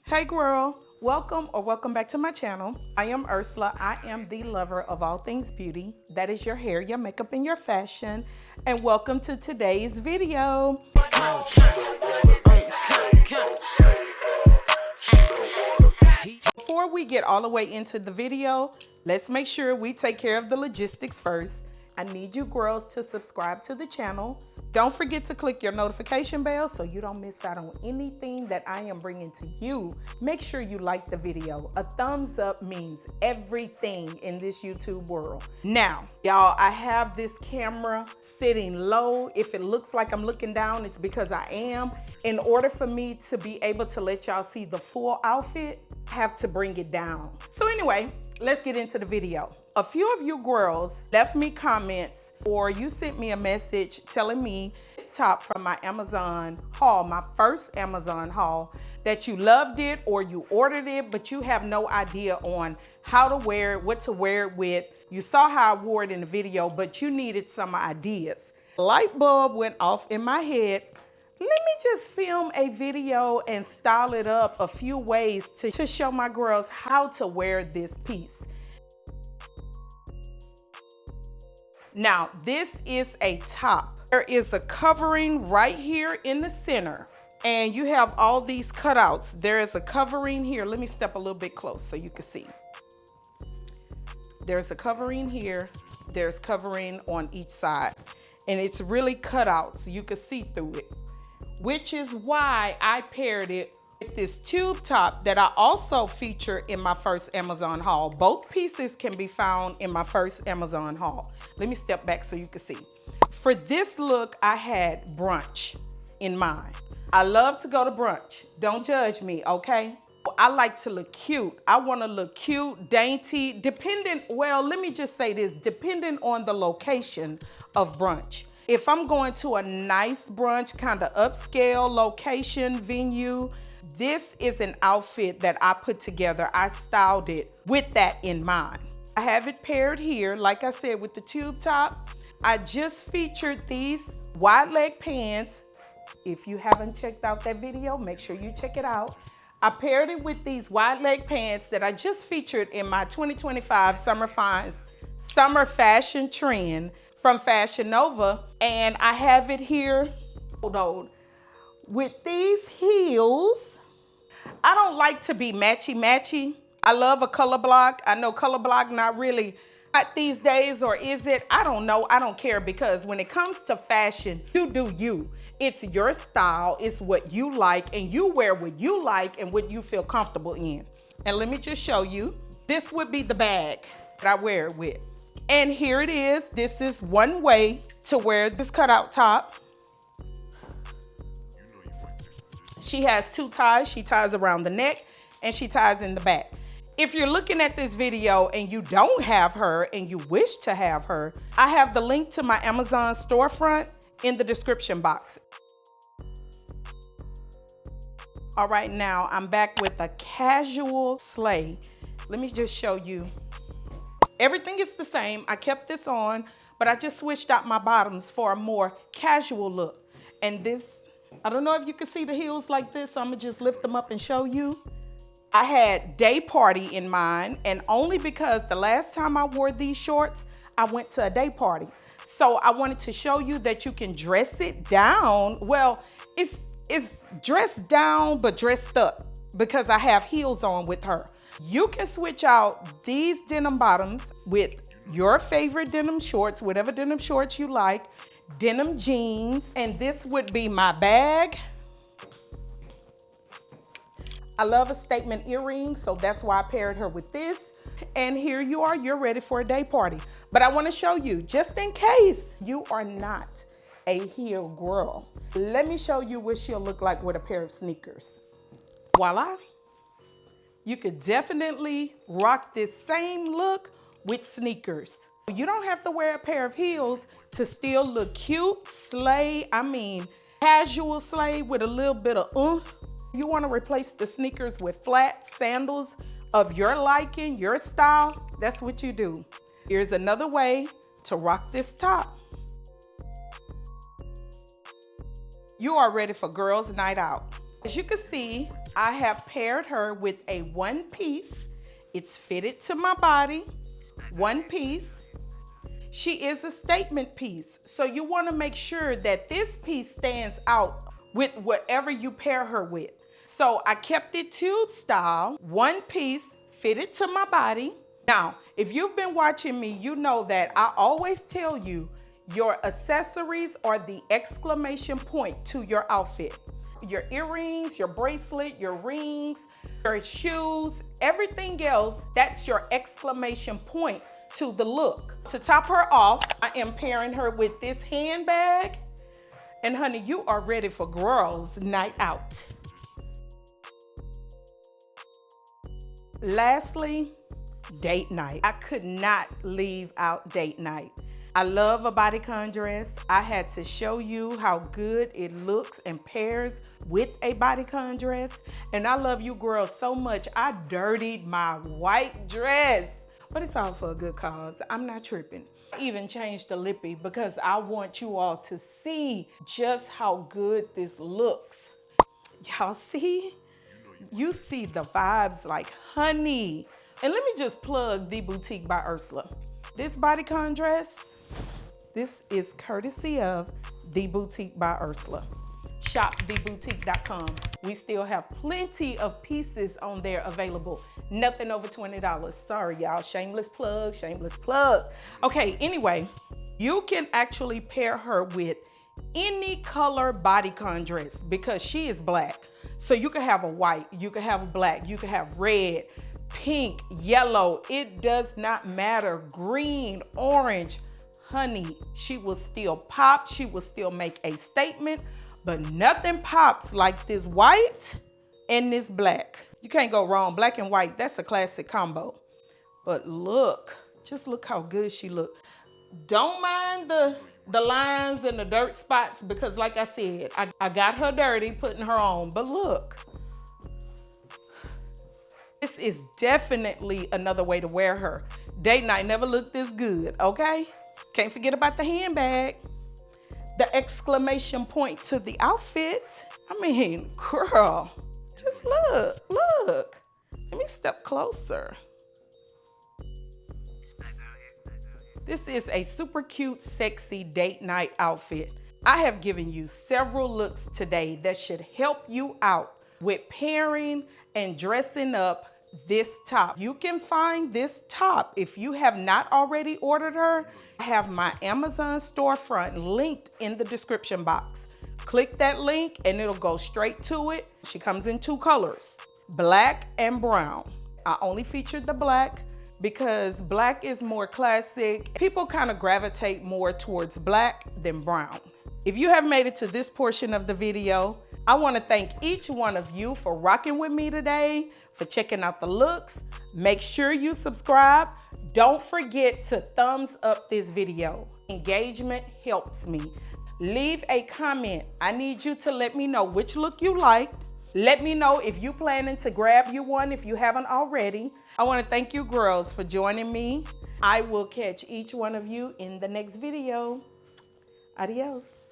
Hey girl, welcome back to my channel. I am Ursula. I am the lover of all things beauty. That is your hair, your makeup, and your fashion. And welcome to today's video. Before we get all the way into the video, let's make sure we take care of the logistics first. I need you girls to subscribe to the channel. Don't forget to click your notification bell so you don't miss out on anything that I am bringing to you. Make sure you like the video. A thumbs up means everything in this YouTube world. Now, y'all, I have this camera sitting low. If it looks like I'm looking down, it's because I am. In order for me to be able to let y'all see the full outfit, I have to bring it down. So anyway, let's get into the video. A few of you girls left me comments or you sent me a message telling me this top from my Amazon haul, my first Amazon haul, that you loved it or you ordered it, but you have no idea on how to wear it, what to wear it with. You saw how I wore it in the video, but you needed some ideas. Light bulb went off in my head. Let me just film a video and style it up a few ways to show my girls how to wear this piece. Now, this is a top. There is a covering right here in the center, and you have all these cutouts. There is a covering here. Let me step a little bit close so you can see. There's a covering here. There's covering on each side, and it's really cut out so you can see through it, which is why I paired it with this tube top that I also featured in my first Amazon haul. Both pieces can be found in my first Amazon haul. Let me step back so you can see. For this look, I had brunch in mind. I love to go to brunch. Don't judge me, okay? I like to look cute. I want to look cute, dainty, well, let me just say this, depending on the location of brunch. If I'm going to a nice brunch, kind of upscale location, venue, this is an outfit that I put together. I styled it with that in mind. I have it paired here, like I said, with the tube top. I just featured these wide leg pants. If you haven't checked out that video, make sure you check it out. I paired it with these wide leg pants that I just featured in my 2025 Summer Fashion Trend from Fashion Nova, and I have it here, hold on, with these heels. I don't like to be matchy-matchy. I love a color block. I know color block not really hot these days, or is it? I don't know. I don't care, because when it comes to fashion, you do you. It's your style. It's what you like, and you wear what you like and what you feel comfortable in. And let me just show you. This would be the bag that I wear it with. And here it is. This is one way to wear this cutout top. She has two ties. She ties around the neck and she ties in the back. If you're looking at this video and you don't have her and you wish to have her, I have the link to my Amazon storefront in the description box. All right, now I'm back with a casual sleigh. Let me just show you. Everything is the same. I kept this on, but I just switched out my bottoms for a more casual look. And this, I don't know if you can see the heels like this, so I'm gonna just lift them up and show you. I had day party in mind, and only because the last time I wore these shorts, I went to a day party. So I wanted to show you that you can dress it down. Well, it's dressed down, but dressed up, because I have heels on with her. You can switch out these denim bottoms with your favorite denim shorts, whatever denim shorts you like, denim jeans, and this would be my bag. I love a statement earring, so that's why I paired her with this. And here you are, you're ready for a day party. But I want to show you, just in case you are not a heel girl, let me show you what she'll look like with a pair of sneakers. Voila. You could definitely rock this same look with sneakers. You don't have to wear a pair of heels to still look cute, slay, I mean, casual slay with a little bit of oomph. You want to replace the sneakers with flat sandals of your liking, your style, that's what you do. Here's another way to rock this top. You are ready for girls' night out. As you can see, I have paired her with a one piece. It's fitted to my body, one piece. She is a statement piece, so you want to make sure that this piece stands out with whatever you pair her with. So I kept it tube style, one piece, fitted to my body. Now, if you've been watching me, you know that I always tell you your accessories are the exclamation point to your outfit. Your earrings, your bracelet, your rings, your shoes, everything else, that's your exclamation point to the look. To top her off, I am pairing her with this handbag. And honey, you are ready for girls' night out. Lastly, date night. I could not leave out date night. I love a bodycon dress. I had to show you how good it looks and pairs with a bodycon dress. And I love you girls so much, I dirtied my white dress. But it's all for a good cause. I'm not tripping. I even changed the lippy because I want you all to see just how good this looks. Y'all see? You see the vibes like honey. And let me just plug The Boutique by Ursula. This bodycon dress, this is courtesy of The Boutique by Ursula. Shop theboutique.com. We still have plenty of pieces on there available. Nothing over $20. Sorry, y'all. Shameless plug, shameless plug. Okay, anyway, you can actually pair her with any color bodycon dress because she is black. So you can have a white, you can have a black, you can have red, pink, yellow. It does not matter. Green, orange, honey, she will still pop. She will still make a statement. But nothing pops like this white and this black. You can't go wrong. Black and white, that's a classic combo. But look, just look how good she look. Don't mind the lines and the dirt spots because like I said, I got her dirty putting her on. But look, this is definitely another way to wear her. Date night never looked this good, okay? Can't forget about the handbag. The exclamation point to the outfit. I mean, girl, just look, look. Let me step closer. This is a super cute, sexy date night outfit. I have given you several looks today that should help you out with pairing and dressing up this top. You can find this top if you have not already ordered her. I have my Amazon storefront linked in the description box. Click that link and it'll go straight to it. She comes in two colors, black and brown. I only featured the black because black is more classic. People kind of gravitate more towards black than brown. If you have made it to this portion of the video, I want to thank each one of you for rocking with me today, for checking out the looks. Make sure you subscribe. Don't forget to thumbs up this video. Engagement helps me. Leave a comment. I need you to let me know which look you liked. Let me know if you planning to grab you one if you haven't already. I want to thank you girls for joining me. I will catch each one of you in the next video. Adios.